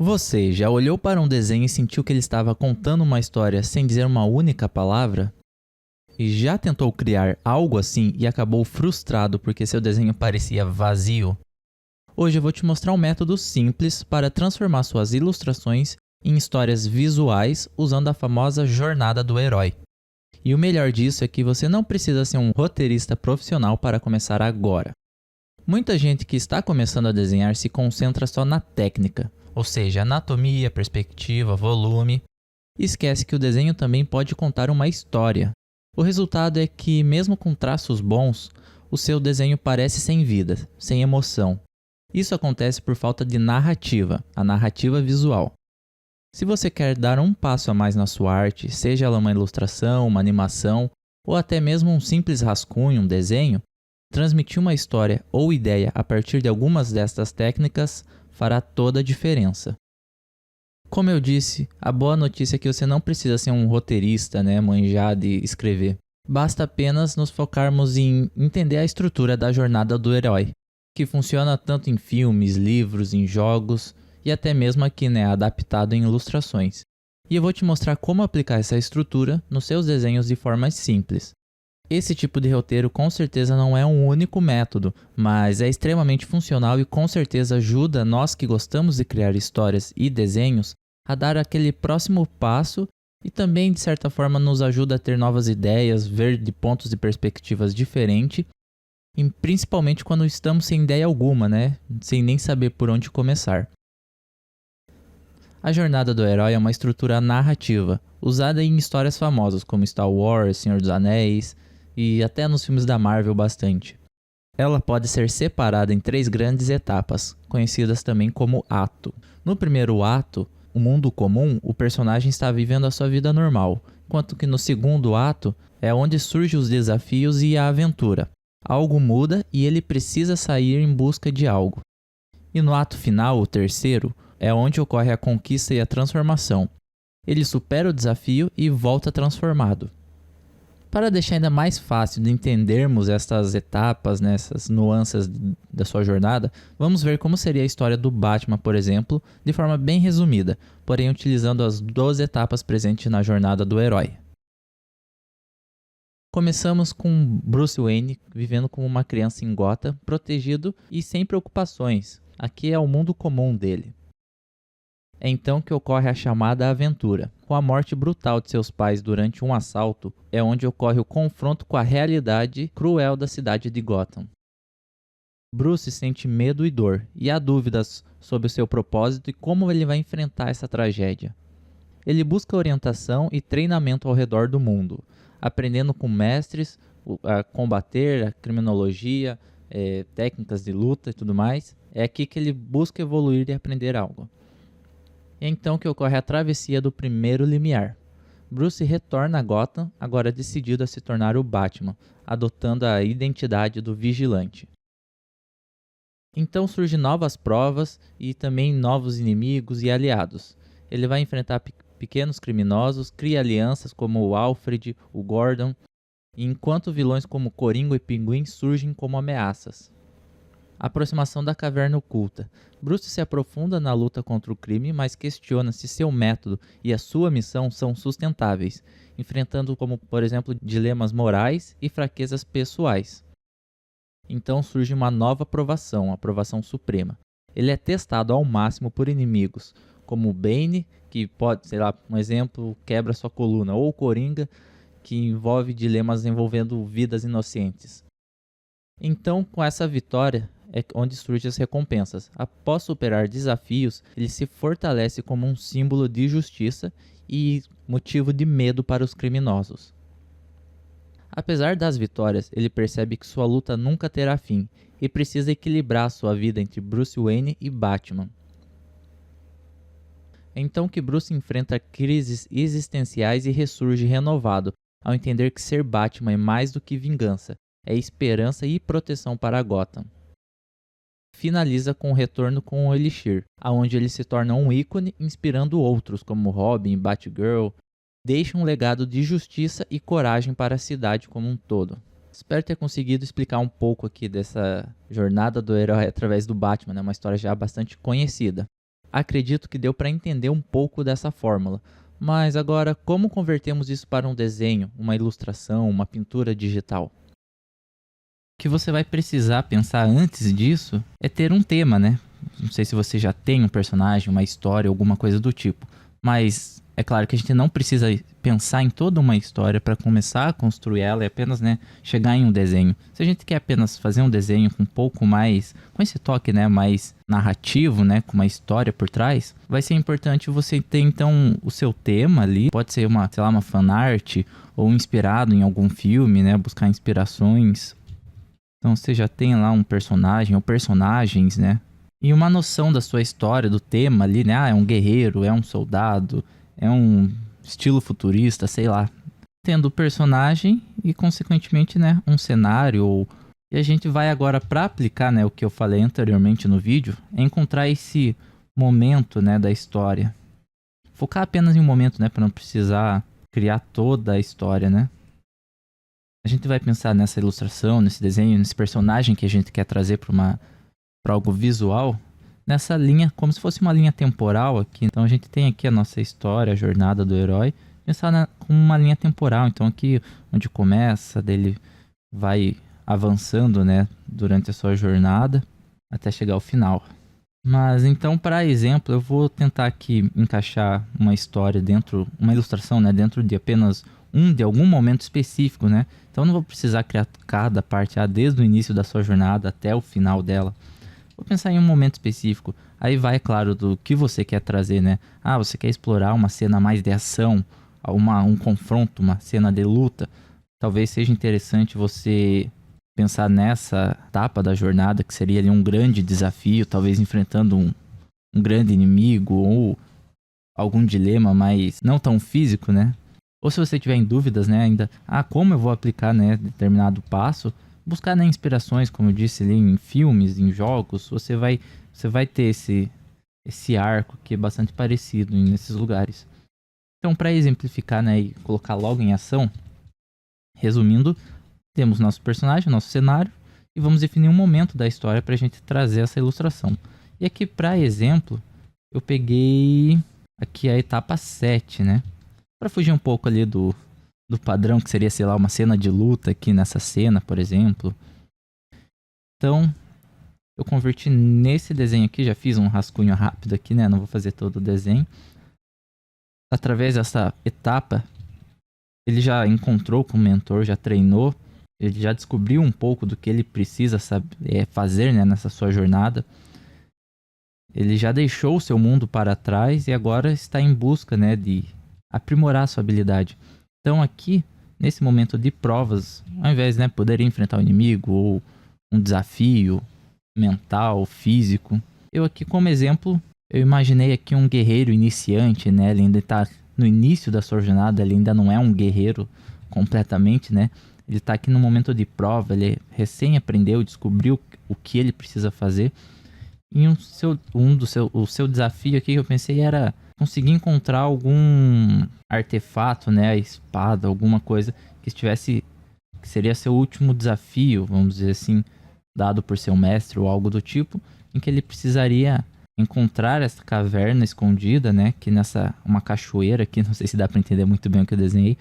Você já olhou para um desenho e sentiu que ele estava contando uma história sem dizer uma única palavra? E já tentou criar algo assim e acabou frustrado porque seu desenho parecia vazio? Hoje eu vou te mostrar um método simples para transformar suas ilustrações em histórias visuais usando a famosa jornada do herói. E o melhor disso é que você não precisa ser um roteirista profissional para começar agora. Muita gente que está começando a desenhar se concentra só na técnica, ou seja, anatomia, perspectiva, volume, e esquece que o desenho também pode contar uma história. O resultado é que, mesmo com traços bons, o seu desenho parece sem vida, sem emoção. Isso acontece por falta de narrativa, a narrativa visual. Se você quer dar um passo a mais na sua arte, seja ela uma ilustração, uma animação, ou até mesmo um simples rascunho, um desenho, transmitir uma história ou ideia a partir de algumas destas técnicas fará toda a diferença. Como eu disse, a boa notícia é que você não precisa ser um roteirista, manjar de escrever. Basta apenas nos focarmos em entender a estrutura da jornada do herói, que funciona tanto em filmes, livros, em jogos e até mesmo aqui, adaptado em ilustrações. E eu vou te mostrar como aplicar essa estrutura nos seus desenhos de forma simples. Esse tipo de roteiro com certeza não é um único método, mas é extremamente funcional e com certeza ajuda nós que gostamos de criar histórias e desenhos a dar aquele próximo passo e também de certa forma nos ajuda a ter novas ideias, ver de pontos de perspectivas diferentes e principalmente quando estamos sem ideia alguma, sem nem saber por onde começar. A jornada do herói é uma estrutura narrativa, usada em histórias famosas como Star Wars, Senhor dos Anéis e até nos filmes da Marvel bastante. Ela pode ser separada em 3 grandes etapas, conhecidas também como ato. No primeiro ato, o mundo comum, o personagem está vivendo a sua vida normal, enquanto que no segundo ato é onde surgem os desafios e a aventura. Algo muda e ele precisa sair em busca de algo. E no ato final, o terceiro, é onde ocorre a conquista e a transformação. Ele supera o desafio e volta transformado. Para deixar ainda mais fácil de entendermos estas etapas, essas nuances da sua jornada, vamos ver como seria a história do Batman, por exemplo, de forma bem resumida, porém utilizando as 12 etapas presentes na jornada do herói. Começamos com Bruce Wayne vivendo como uma criança em Gotham, protegido e sem preocupações. Aqui é o mundo comum dele. É então que ocorre a chamada aventura. Com a morte brutal de seus pais durante um assalto, é onde ocorre o confronto com a realidade cruel da cidade de Gotham. Bruce sente medo e dor, e há dúvidas sobre o seu propósito e como ele vai enfrentar essa tragédia. Ele busca orientação e treinamento ao redor do mundo, aprendendo com mestres a combater a criminologia, técnicas de luta e tudo mais. É aqui que ele busca evoluir e aprender algo. É então que ocorre a travessia do primeiro limiar. Bruce retorna a Gotham, agora decidido a se tornar o Batman, adotando a identidade do vigilante. Então surgem novas provas e também novos inimigos e aliados. Ele vai enfrentar pequenos criminosos, cria alianças como o Alfred, o Gordon, enquanto vilões como Coringa e Pinguim surgem como ameaças. A aproximação da caverna oculta. Bruce se aprofunda na luta contra o crime, mas questiona se seu método e a sua missão são sustentáveis, enfrentando como, por exemplo, dilemas morais e fraquezas pessoais. Então surge uma nova aprovação, a aprovação suprema. Ele é testado ao máximo por inimigos, como o Bane, que pode, um exemplo, quebra sua coluna, ou o Coringa, que envolve dilemas envolvendo vidas inocentes. Então, com essa vitória, é onde surgem as recompensas. Após superar desafios, ele se fortalece como um símbolo de justiça e motivo de medo para os criminosos. Apesar das vitórias, ele percebe que sua luta nunca terá fim e precisa equilibrar sua vida entre Bruce Wayne e Batman. É então que Bruce enfrenta crises existenciais e ressurge renovado, ao entender que ser Batman é mais do que vingança, é esperança e proteção para Gotham. Finaliza com o retorno com o Elixir, aonde ele se torna um ícone inspirando outros como Robin e Batgirl. Deixa um legado de justiça e coragem para a cidade como um todo. Espero ter conseguido explicar um pouco aqui dessa jornada do herói através do Batman, uma história já bastante conhecida. Acredito que deu para entender um pouco dessa fórmula. Mas agora, como convertemos isso para um desenho, uma ilustração, uma pintura digital? O que você vai precisar pensar antes disso é ter um tema, né? Não sei se você já tem um personagem, uma história, alguma coisa do tipo. Mas é claro que a gente não precisa pensar em toda uma história para começar a construir ela, é apenas, né, chegar em um desenho. Se a gente quer apenas fazer um desenho com um pouco mais, com esse toque, né, mais narrativo, né, com uma história por trás, vai ser importante você ter então o seu tema ali, pode ser uma, sei lá, uma fanart ou inspirado em algum filme, né, buscar inspirações. Então você já tem lá um personagem ou personagens, né? E uma noção da sua história, do tema ali, né? Ah, é um guerreiro, é um soldado, é um estilo futurista, sei lá. Tendo o personagem e, consequentemente, né, um cenário. E a gente vai agora para aplicar, né, o que eu falei anteriormente no vídeo, é encontrar esse momento, né, da história. Focar apenas em um momento, né, para não precisar criar toda a história, né? A gente vai pensar nessa ilustração, nesse desenho, nesse personagem que a gente quer trazer para algo visual, nessa linha, como se fosse uma linha temporal aqui. Então a gente tem aqui a nossa história, a jornada do herói, pensar como uma linha temporal. Então aqui onde começa, dele vai avançando, né, durante a sua jornada até chegar ao final. Mas então, para exemplo, eu vou tentar aqui encaixar uma história dentro, uma ilustração, né, dentro de apenas de algum momento específico, né? Então não vou precisar criar cada parte desde o início da sua jornada até o final dela. Vou pensar em um momento específico. Aí vai, é claro, do que você quer trazer, né? Ah, você quer explorar uma cena mais de ação, um confronto, uma cena de luta. Talvez seja interessante você pensar nessa etapa da jornada, que seria ali um grande desafio, talvez enfrentando um grande inimigo ou algum dilema, mas não tão físico, né? Ou se você tiver em dúvidas, né, ainda, como eu vou aplicar, né, determinado passo, buscar, né, inspirações, como eu disse ali, em filmes, em jogos, você vai ter esse arco que é bastante parecido nesses lugares. Então, para exemplificar, né, e colocar logo em ação, resumindo, temos nosso personagem, nosso cenário, e vamos definir um momento da história para a gente trazer essa ilustração. E aqui, para exemplo, eu peguei aqui a etapa 7, né? Para fugir um pouco ali do padrão, que seria, sei lá, uma cena de luta aqui nessa cena, por exemplo. Então, eu converti nesse desenho aqui, já fiz um rascunho rápido aqui, né? Não vou fazer todo o desenho. Através dessa etapa, ele já encontrou com o mentor, já treinou, ele já descobriu um pouco do que ele precisa fazer, né, nessa sua jornada. Ele já deixou o seu mundo para trás e agora está em busca, né, de aprimorar a sua habilidade. Então aqui, nesse momento de provas, ao invés de, né, poder enfrentar o inimigo ou um desafio mental, físico, eu aqui como exemplo, eu imaginei aqui um guerreiro iniciante, né? Ele ainda está no início da sua jornada, ele ainda não é um guerreiro completamente, né? Ele está aqui no momento de prova, ele recém aprendeu, descobriu o que ele precisa fazer. E o seu desafio aqui que eu pensei era conseguir encontrar algum artefato, né, a espada, alguma coisa que seria seu último desafio, vamos dizer assim, dado por seu mestre ou algo do tipo, em que ele precisaria encontrar essa caverna escondida, né, que uma cachoeira aqui, não sei se dá para entender muito bem o que eu desenhei,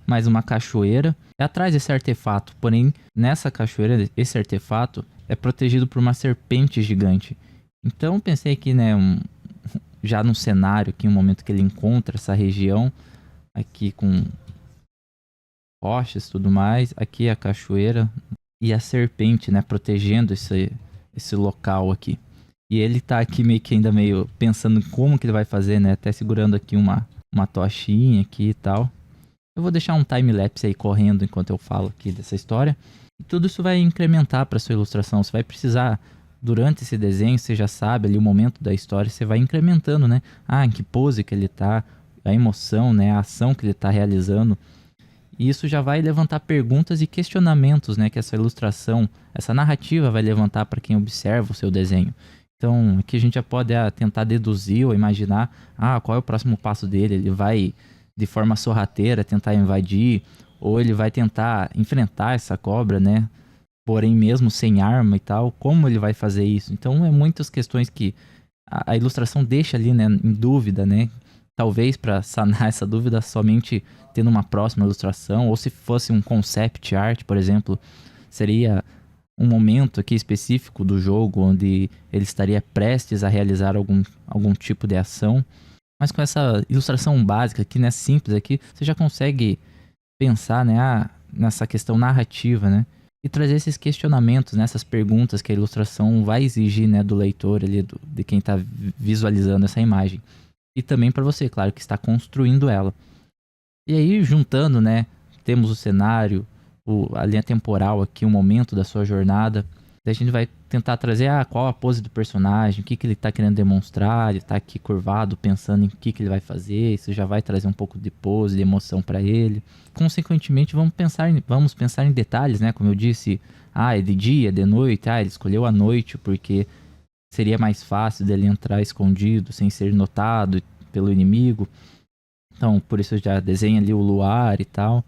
mas uma cachoeira é atrás desse artefato, porém nessa cachoeira esse artefato é protegido por uma serpente gigante. Então pensei aqui, né, já no cenário, aqui um momento que ele encontra essa região, aqui com rochas e tudo mais, aqui a cachoeira e a serpente, né, protegendo esse local aqui. E ele tá aqui meio pensando em como que ele vai fazer, né, até segurando aqui uma tochinha aqui e tal. Eu vou deixar um time-lapse aí correndo enquanto eu falo aqui dessa história. E tudo isso vai incrementar para sua ilustração. Você vai precisar, durante esse desenho, você já sabe ali o momento da história, você vai incrementando, né? Em que pose que ele tá, a emoção, né? A ação que ele tá realizando. E isso já vai levantar perguntas e questionamentos, né? Que essa ilustração, essa narrativa vai levantar para quem observa o seu desenho. Então, aqui a gente já pode tentar deduzir ou imaginar, qual é o próximo passo dele? Ele vai, de forma sorrateira, tentar invadir, ou ele vai tentar enfrentar essa cobra, né? Porém, mesmo sem arma e tal, como ele vai fazer isso? Então, muitas questões que a ilustração deixa ali, né, em dúvida, né? Talvez para sanar essa dúvida somente tendo uma próxima ilustração, ou se fosse um concept art, por exemplo, seria um momento aqui específico do jogo onde ele estaria prestes a realizar algum tipo de ação. Mas com essa ilustração básica aqui, né, simples aqui, você já consegue pensar, né, nessa questão narrativa, né? E trazer esses questionamentos, né, essas perguntas que a ilustração vai exigir, né, do leitor ali, de quem está visualizando essa imagem. E também para você, claro, que está construindo ela. E aí, juntando, né, temos o cenário, a linha temporal aqui, o momento da sua jornada. Daí a gente vai tentar trazer qual a pose do personagem, o que ele está querendo demonstrar, ele está aqui curvado, pensando em o que ele vai fazer, isso já vai trazer um pouco de pose, de emoção para ele. Consequentemente, vamos pensar em detalhes, né, como eu disse, é de dia, é de noite, ele escolheu a noite porque seria mais fácil dele entrar escondido, sem ser notado pelo inimigo. Então, por isso já desenha ali o luar e tal.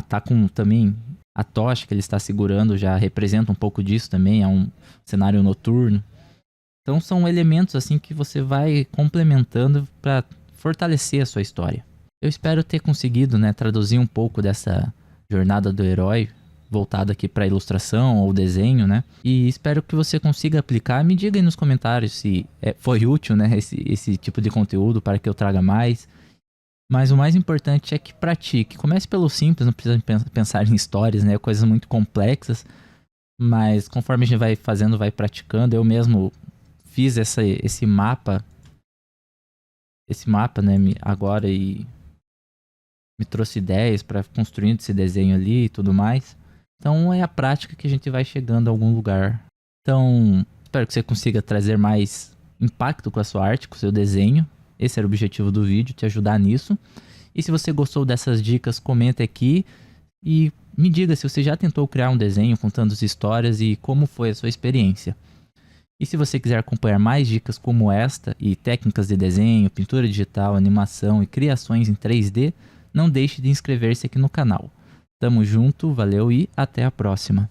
Tá com também a tocha que ele está segurando, já representa um pouco disso também, é um cenário noturno. Então são elementos assim que você vai complementando para fortalecer a sua história. Eu espero ter conseguido, né, traduzir um pouco dessa jornada do herói voltada aqui para ilustração ou desenho, né? E espero que você consiga aplicar. Me diga aí nos comentários se foi útil, né, esse tipo de conteúdo para que eu traga mais. Mas o mais importante é que pratique. Comece pelo simples, não precisa pensar em histórias, né? Coisas muito complexas. Mas conforme a gente vai fazendo, vai praticando. Eu mesmo fiz esse mapa. Esse mapa, né? Agora e me trouxe ideias para construir esse desenho ali e tudo mais. Então é a prática que a gente vai chegando a algum lugar. Então espero que você consiga trazer mais impacto com a sua arte, com o seu desenho. Esse era o objetivo do vídeo, te ajudar nisso. E se você gostou dessas dicas, comenta aqui e me diga se você já tentou criar um desenho contando as histórias e como foi a sua experiência. E se você quiser acompanhar mais dicas como esta e técnicas de desenho, pintura digital, animação e criações em 3D, não deixe de inscrever-se aqui no canal. Tamo junto, valeu e até a próxima!